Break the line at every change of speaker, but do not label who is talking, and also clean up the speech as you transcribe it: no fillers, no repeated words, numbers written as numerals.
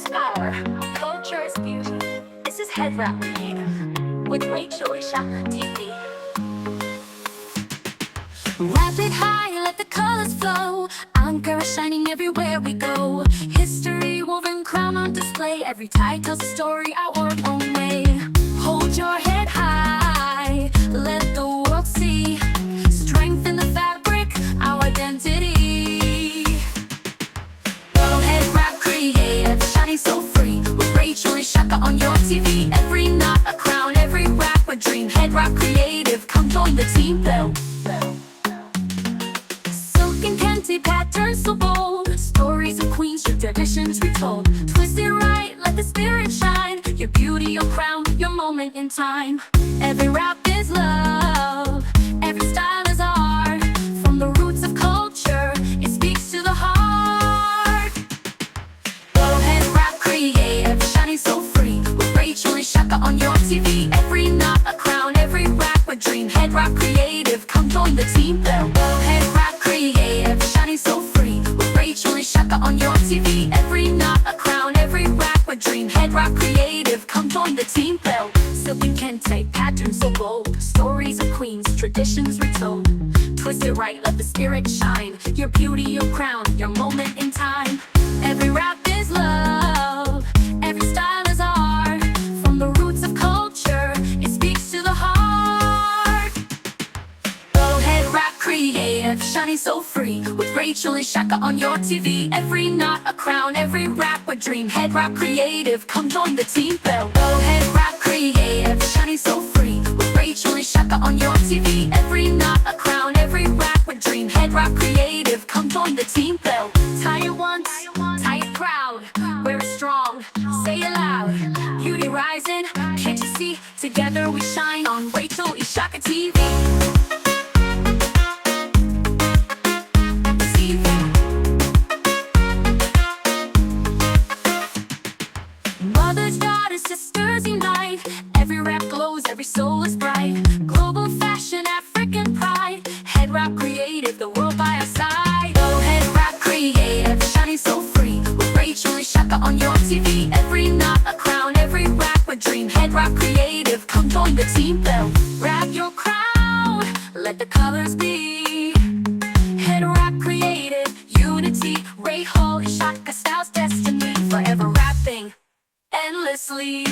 is power, culture is beauty. This is headwrap creative with Rachel and Shaka TV.
Wrap it high, let the colors flow. Ankara shining everywhere we go. History woven crown on display. Every tie tells a story our own way. Hold your head high, let the world see. Strength in the fabric, our identity. Head wrap creative, shining so free. With Rachel and Shaka on your TV. Every knot a crown, every wrap a dream. Head wrap creative, come join the team. Bell. Patterns so bold, stories of queens, traditions retold. Twist it right, let the spirit shine. Your beauty, your crown, your moment in time. Every wrap is love, every style is art. From the roots of culture, it speaks to the heart. Head wrap creative, shining so free. With Rachel and Shaka on your TV. Every knot a crown, every wrap a dream. Head wrap creative, come join the team. Head wrap creative, shining so free. With Rachel and Shaka on your TV. Every knot a crown, every wrap a dream. Head wrap creative, come join the team. Silk and kente, patterns so bold. Stories of queens, traditions retold. Twist it right, let the spirit shine. Your beauty, your crown, your moment in time. Every wrap is love, every style is art. From the roots of culture, it speaks to the heart. Head wrap creative, shining so free. With Rachel and Shaka on your TV. Every knot a crown, every wrap a dream. Head wrap creative, come join the team. Head wrap creative, shining so free. With Rachel and Shaka on your TV. Every knot a crown, every wrap a dream. Head wrap creative, come join the team. Tie it once, tie it proud. Wear it strong, say it loud. Beauty rising, can't you see? Together we shine on Rachel and Shaka TV. Mothers, daughters, sisters unite. Every wrap glows, every soul is bright. Global fashion, African pride. Head wrap creative, the world by our side. Head wrap creative, shining so free. With Rachel and Shaka on your TV. Every knot a crown, every wrap a dream. Head wrap creative, come join the team. Wrap your crown, let the colors be. Head wrap creative, unity. Rachel and Shaka styles destiny. Forever wrapping endlessly.